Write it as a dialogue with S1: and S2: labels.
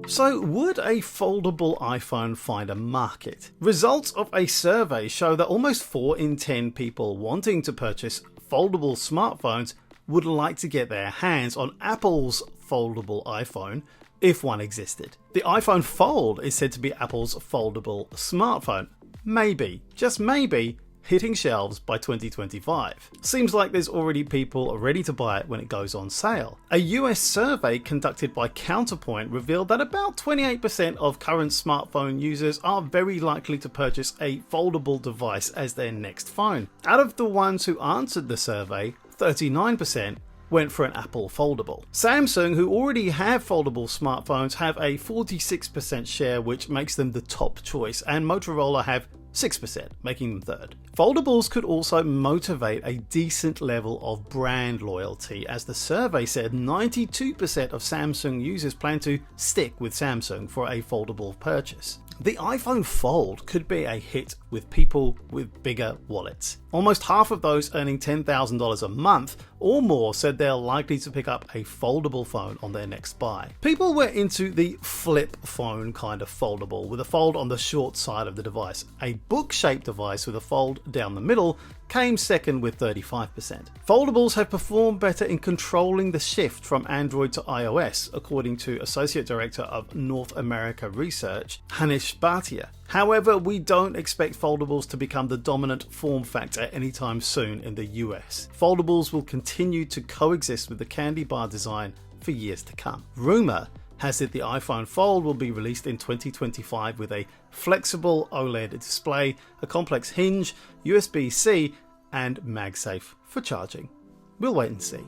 S1: So would a foldable iPhone find a market? Results of a survey show that almost 4 in 10 people wanting to purchase foldable smartphones would like to get their hands on Apple's foldable iPhone if one existed. The iPhone Fold is said to be Apple's foldable smartphone. Maybe, just maybe, hitting shelves by 2025. Seems like there's already people ready to buy it when it goes on sale. A US survey conducted by Counterpoint revealed that about 28% of current smartphone users are very likely to purchase a foldable device as their next phone. Out of the ones who answered the survey, 39% went for an Apple foldable. Samsung, who already have foldable smartphones, have a 46% share, which makes them the top choice, and Motorola have 6%, making them third. Foldables could also motivate a decent level of brand loyalty, as the survey said 92% of Samsung users plan to stick with Samsung for a foldable purchase. The iPhone Fold could be a hit with people with bigger wallets. Almost half of those earning $10,000 a month or more said they're likely to pick up a foldable phone on their next buy. People were into the flip phone kind of foldable, with a fold on the short side of the device. A book-shaped device with a fold down the middle came second with 35%. Foldables have performed better in controlling the shift from Android to iOS, according to Associate Director of North America Research, Hanish Bhatia. However, we don't expect foldables to become the dominant form factor anytime soon in the US. Foldables will continue to coexist with the candy bar design for years to come. Rumor has it the iPhone Fold will be released in 2025 with a flexible OLED display, a complex hinge, USB-C, and MagSafe for charging. We'll wait and see.